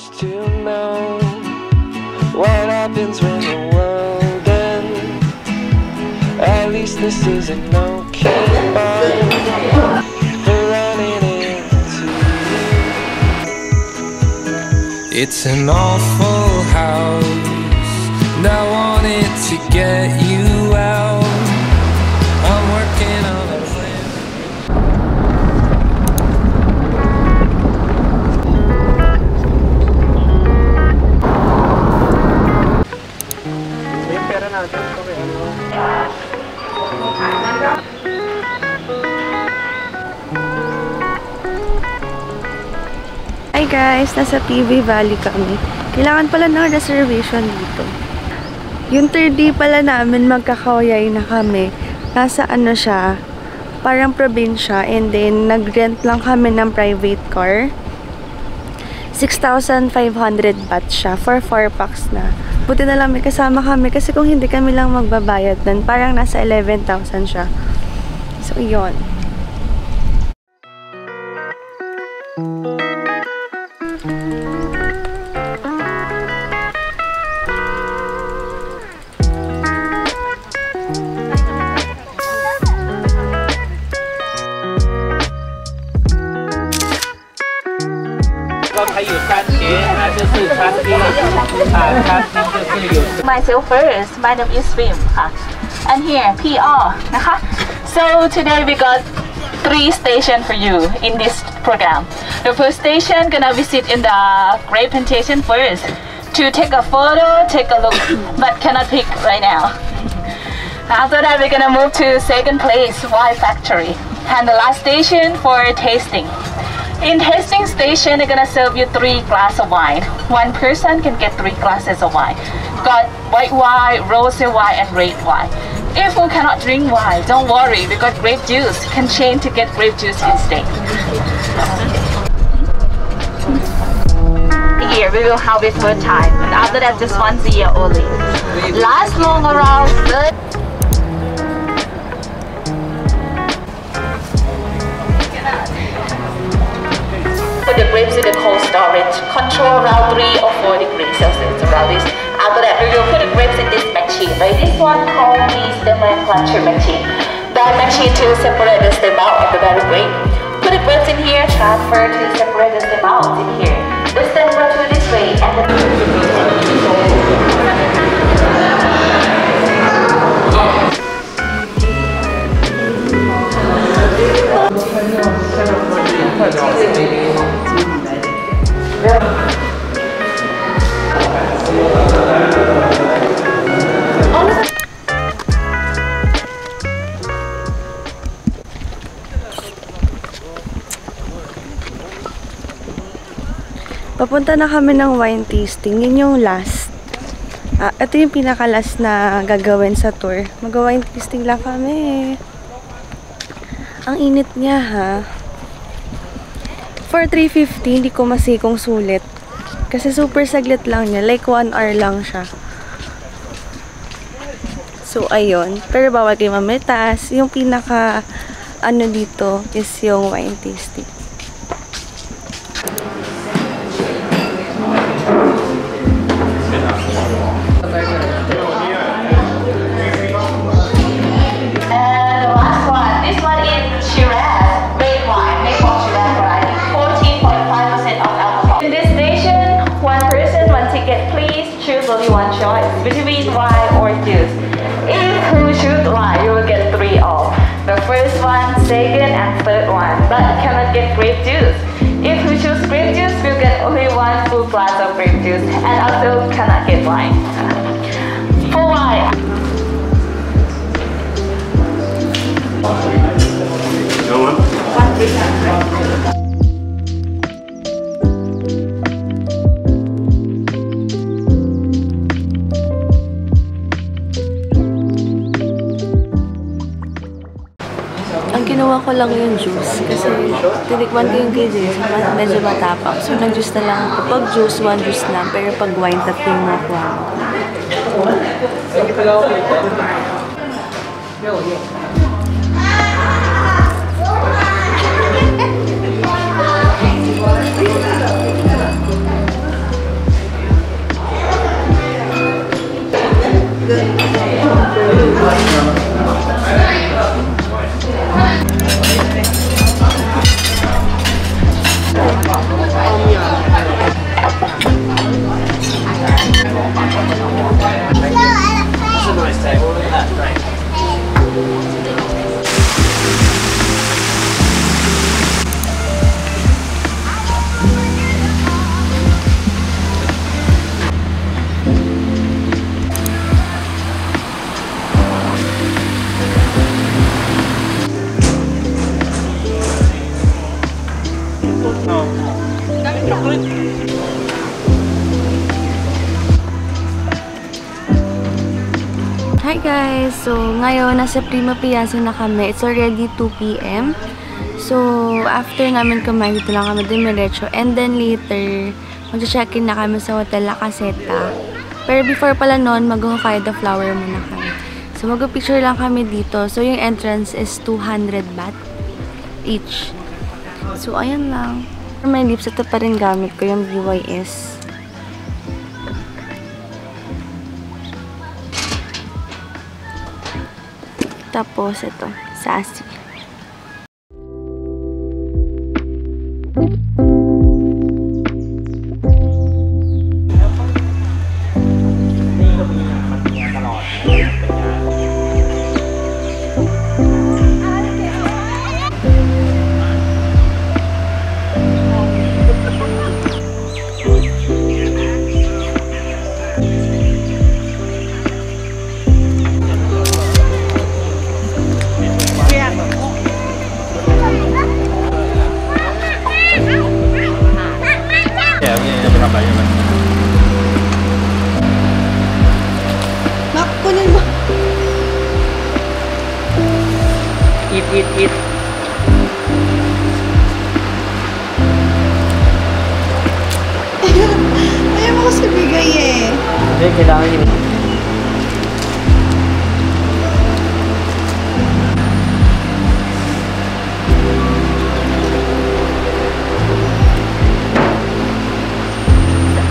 used to know what happens when the world ends. At least this isn't no cure for running into you. It's an awful house, and I wanted to get you out. I'm working on a plan. Hi guys! Nasa PV Valley kami. Kailangan pala ng reservation dito. Yung third day pala namin magkakawayay na kami. Nasa ano siya, parang probinsya, and then nag-rent lang kami ng private car. 6,500 baht siya for 4 packs na. Buti na lang may kasama kami kasi kung hindi kami lang magbabayad nun, parang nasa 11,000 siya. So, yun. Myself first. My name is Swim. And here, PR. So today we got 3 stations for you in this program. The first station gonna visit in the grape plantation first to take a photo, take a look, but cannot pick right now. After that, we're gonna move to second place, wine factory, and the last station for tasting. In tasting station, they're gonna serve you 3 glasses of wine. One person can get 3 glasses of wine. Got white wine, rosé wine, and red wine. If you cannot drink wine, don't worry, we got grape juice. You can change to get grape juice instead. Here we will have it for time, and after that, just once a year only. Last long around 30. Put the grapes in the cold storage. Control around 3 or 4 degrees Celsius around this. After that, we will put the grapes in this machine. Right? This one called the stemmer and clutcher machine. That machine to separate the stem out of the berry grape. Put the grapes in here, transfer to separate the stem out in here. The stem go to this way and the Papunta na kami ng wine tasting. Yun yung last. Ito yung pinaka-last na gagawin sa tour. Mag-wine tasting lang kami. Ang init niya, ha. For 350, hindi ko masikong sulit. Kasi super saglit lang niya. Like 1 hour lang siya. So, ayun. Pero bawal kayo mamitas. Yung pinaka, ano dito, is yung wine tasting. Only one choice between wine or juice. If you choose wine, you will get 3 off. The first one, second, and third one, but you cannot get grape juice. If you choose grape juice, you get only 1 full glass of grape juice, and also cannot get wine. For wine. No one? Kinuha ko lang yung juice kasi tinikman ko yung kay Jason, medyo matapang. So, nag-juice na lang ako. Pag juice, 1 juice lang. Pero pag wine, 3 yung nakuha ko. Hi guys! So, ngayon, nasa Prima Piazza na kami. It's already 2 p.m. So, after namin kumain, dito lang kami dumiretso. And then later, mag-check-in na kami sa Hotel La Caseta. Pero before pala noon, mag-Hokkaido flower muna kami. So, mag-picture lang kami dito. So, yung entrance is 200 baht each. So, ayan lang. For my lips, ito pa rin gamit ko, yung BYS. Tapos, ito, Sassy. Mak, kunin mo. Eat. Ayaw mo kasi bigay eh. Hindi, kailangan yun.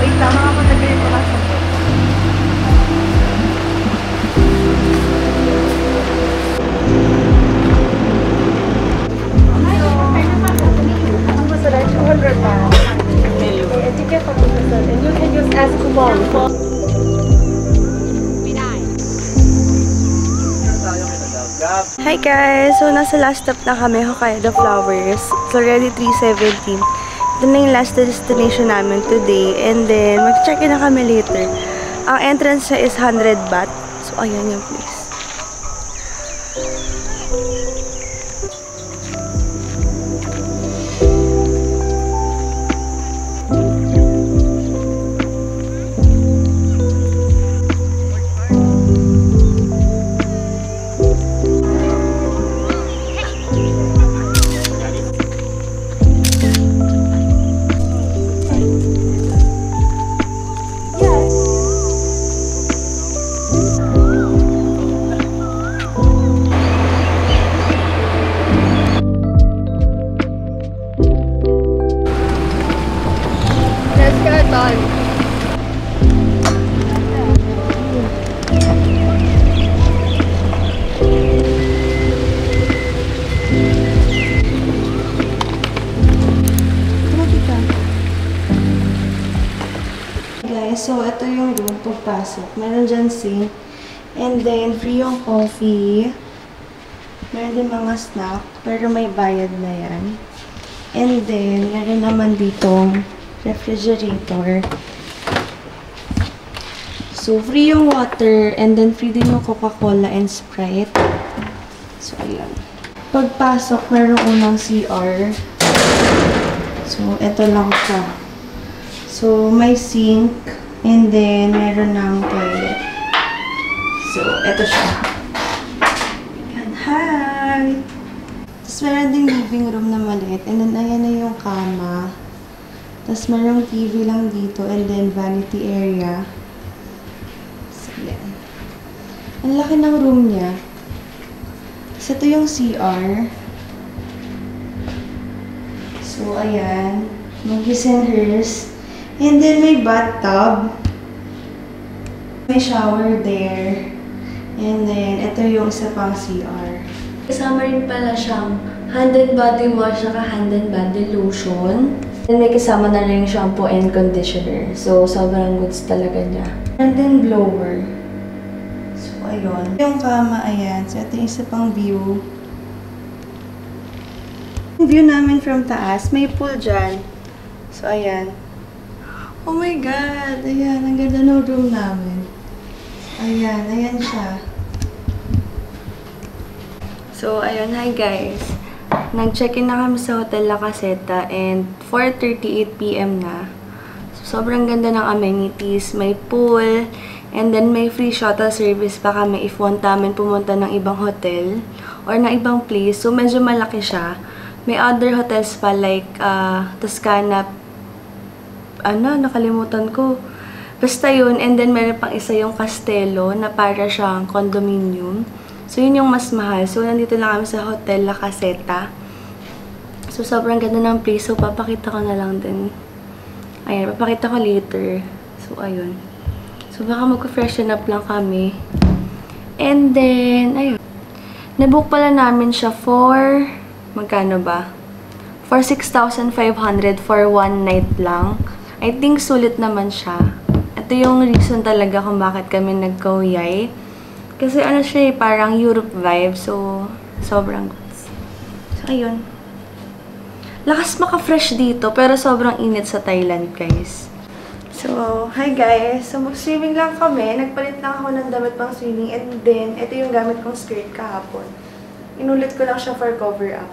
Wait, tama ako nagay ko kasi. Hi guys! So, nasa last stop na kami, Hokkaido Flowers. It's already 3:17. Ito na yung last destination namin today. And then, mag-check-in na kami later. Ang entrance niya is 100 baht. So, ayan yung place. So, ito yung room pagpasok. Meron dyan sink. And then, free yung coffee. Meron din mga snack. Pero may bayad na yan. And then, meron naman ditong refrigerator. So, free yung water. And then, free din yung Coca-Cola and Sprite. So, ayan. Pagpasok, meron unang CR. So, ito lang siya. So, may sink. And then, meron ng toilet. So, eto siya. Ayan, hi! Tapos, meron ding living room na maliit. And then, ayan na yung kama. Tapos, merong TV lang dito. And then, vanity area. So, ayan. Ang laki ng room niya. Tapos, ito yung CR. So, ayan. Mag-his and hers. And then, may bathtub. May shower there. And then, ito yung isa pang CR. Kasama rin pala siyang hand and body wash at hand and body lotion. And may kasama na rin shampoo and conditioner. So, sobrang goods talaga niya. And then, blower. So, ayun. Yung kama, ayan. So, ito yung isa pang view. Yung view namin from taas, may pool dyan. So, ayan. Oh my God! Ayan, ang ganda ng room namin. Ayan, ayan siya. So, ayun, hi guys. Nag-check-in na kami sa Hotel La Caseta and 4:38 PM na. So, sobrang ganda ng amenities. May pool And then, may free shuttle service pa kami if want namin pumunta ng ibang hotel or ng ibang place. So, medyo malaki siya. May other hotels pa like Toscana, nakalimutan ko. Basta yun. And then, meron pang isa yung Castello na para siyang condominium. So, yun yung mas mahal. So, nandito na kami sa Hotel La Caseta. So, sobrang ganda ng place. So, papakita ko na lang din. Ayan, papakita ko later. So, ayun. So, baka mag-freshen up lang kami. And then, ayun. Nabook pala namin siya for, magkano ba? For 6,500 for one night lang. I think sulit naman siya. Ito yung reason talaga kung bakit kami nag-Kauai. Kasi ano siya parang Europe vibe. So, sobrang goods. So, ayun. Lakas maka-fresh dito, pero sobrang init sa Thailand, guys. So, hi guys! So, mag-swimming lang kami. Nagpalit lang ako ng damit pang swimming. And then, ito yung gamit kong skirt kahapon. Inulit ko lang siya for cover-up.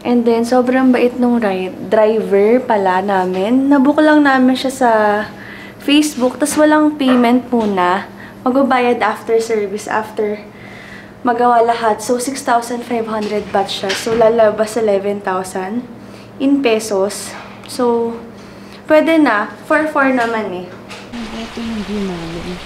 And then, sobrang bait nung driver pala namin. Nabook lang namin siya sa Facebook. Tas walang payment muna. Magbabayad after service, after magawa lahat. So, 6,500 baht siya. So, lalabas 11,000 in pesos. So, pwede na. 4-4 naman eh. Ito yung view namin.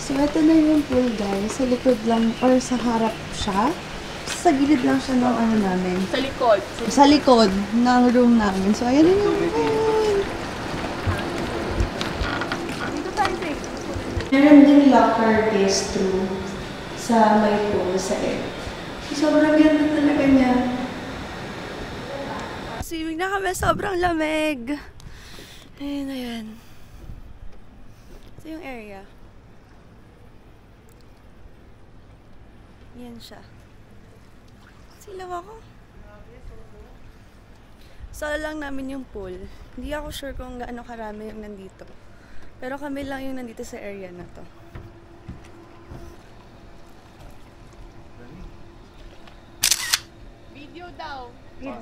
So, ito na yung pool, guys. Sa likod lang, or sa harap siya. Sa gilid lang siya ng ano namin. Sa likod. Sa likod ng room namin. So, ayan na yung pool. Meron din locker guest room sa may pool sa air. Sobrang ganda talaga niya. Swimming na kami, sobrang lamig. Ayun na yan. Ito yung area. Yan siya. Silaw ako. Sala lang namin yung pool. Hindi ako sure kung gaano karami yung nandito. Pero kami lang yung nandito sa area na to. Video daw. Ayun,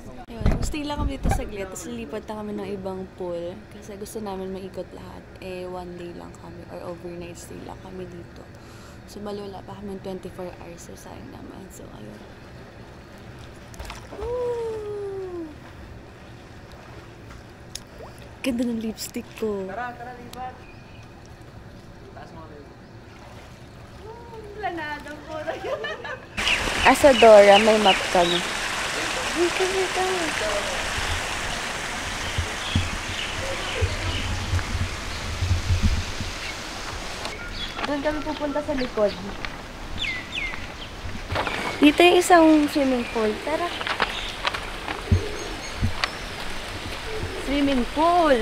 stay lang kami dito saglit. Tapos lilipat na kami ng ibang pool. Kasi gusto namin maikot lahat. One day lang kami. Or overnight stay lang kami dito. So, wala pa kami 24 hours. So, sayang naman. So, ayun. Woo! Ganda ng lipstick ko. Tara, lipat. Taas mo kami. Planado po. Asadora, may map kami. Dito. Doon kami pupunta sa likod. Dito yung isang swimming pool. Tara. Swimming pool.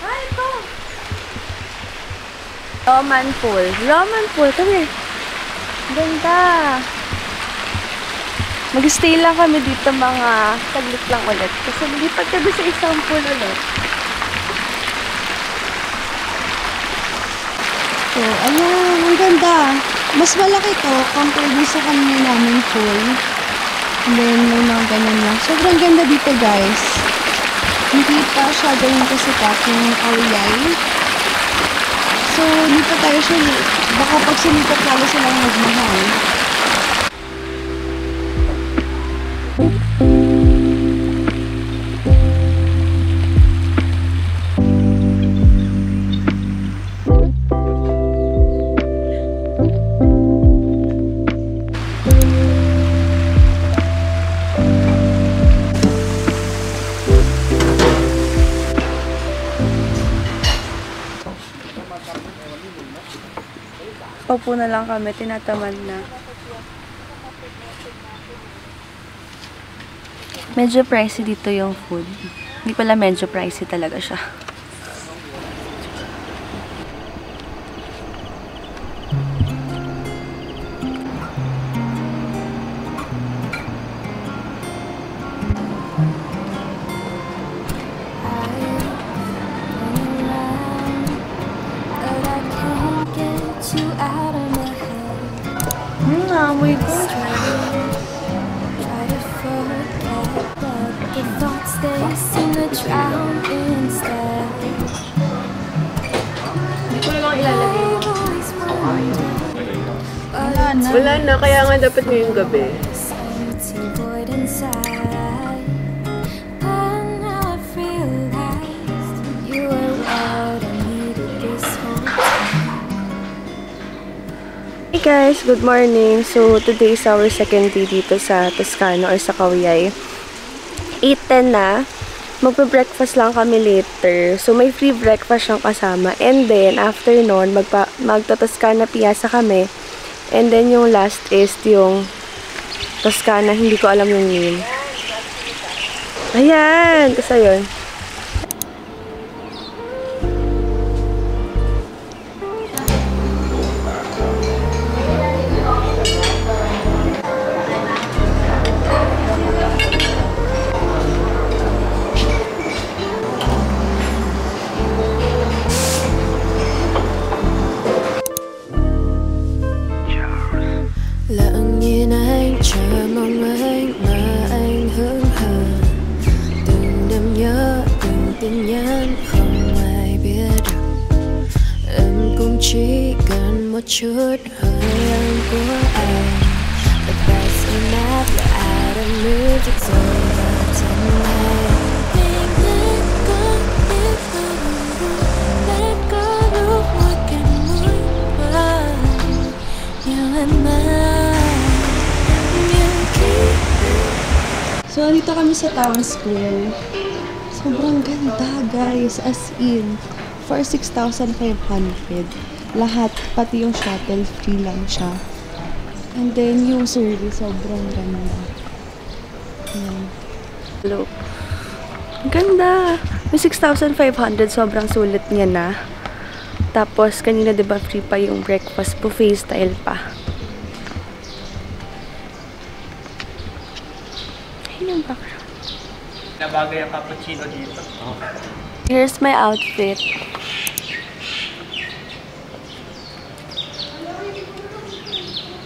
Ay, ito. Roman pool. Roman pool. Come here. Ganda. Mag-stay lang kami dito mga taglit lang ulit. Kasi lipat kami sa isang pool ulit. So, ayan. Ang ganda. Mas malaki to compared sa kanina namin pool. And then, may mga ganyan lang. Sobrang ganda dito, guys. Hindi pa siya ganyan kasikat yung Kauai. So, dito tayo siya. Baka pag sinipat lalo silang magmahal. Paupo na lang kami, tinatamad na. Medyo pricey dito yung food. Hindi pala medyo pricey talaga siya. naamoy ko. Hindi ko na lang ilalagay. Wala na, kaya nga dapat ngayong gabi. Hey guys, good morning. So today is our second day dito sa Toscano or sa Cauaye. 8:10 na. Magpa-breakfast lang kami later. So may free breakfast siyang kasama. And then after nun, magto-Toscana Piazza kami. And then yung last is yung Toscana, hindi ko alam yung name. Ayan! Tapos ayun. Lỡ như anh chờ mong anh mà anh hững hờ. Từng đêm nhớ, từng tin nhắn không ai biết được. Em cũng chỉ cần một chút hơi ấm của anh. The best enough là out of mood được rồi vào chân này. Anh let go, let go lúc môi cạnh môi qua. Nhiều lần mà. So, dito kami sa Town Square. Sobrang ganda, guys. As in, for 6,500. Lahat, pati yung shuttle, free lang siya. And then, yung service, sobrang ganda. Ayan. Hello. Ganda! May 6,500, sobrang sulit niya na. Tapos, kanina diba free pa yung breakfast, buffet style pa. Ayun yung background. Nabagay ang cappuccino dito. Here's my outfit.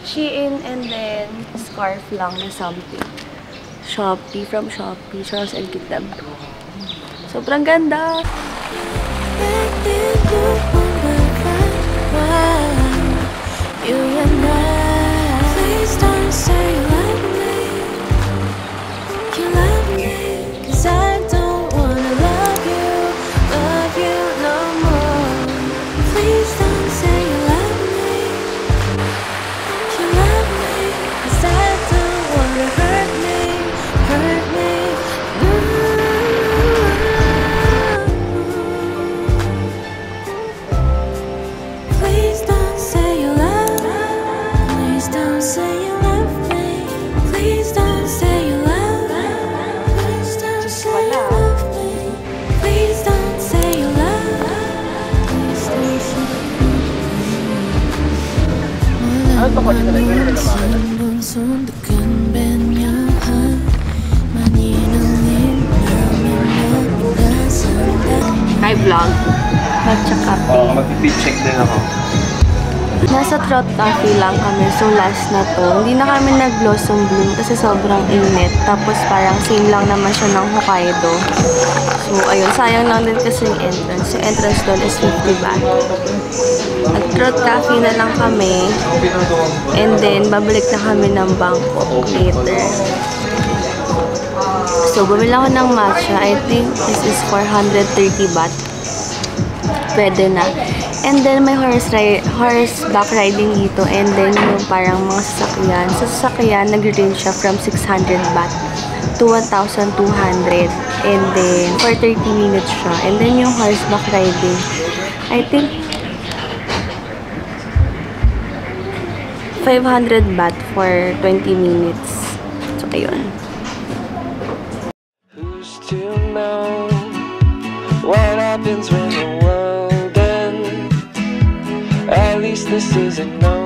Shein and then scarf lang na something. Shopee, from Shopee, Charles & Kitab. Sobrang ganda! You and I, please don't say you love me. You love me, 'cause I don't wanna love you no more. Please don't say you love me. You love me, 'cause I don't wanna hurt me. Please don't say you love me. Please don't say you love me. Please don't say you love me. Please don't say you love me. Please don't say you love me. Please don't say Hi vlog. Nag-check-up. Oo, mag-check din ako. Nasa Trot Cafe lang kami. So, last na to. Hindi na kami nag-blossom bloom kasi sobrang init. Tapos, parang same lang naman siya ng Hokkaido. So, ayun. Sayang lang din kasi yung entrance. Yung entrance doon is 50 baht. Nag-Trot Cafe na lang kami. And then, babalik na kami ng Bangkok later. So, bumili ako ng matcha. I think this is 430 baht. Pwede na. And then, may horseback riding dito. And then, yung parang mga sasakyan. Sa sasakyan, nag-range siya from 600 baht to 1,200. And then, for 30 minutes siya. And then, yung horseback riding, I think, 500 baht for 20 minutes. So, ayun. Who's to know what happens when the world ends? At least this isn't no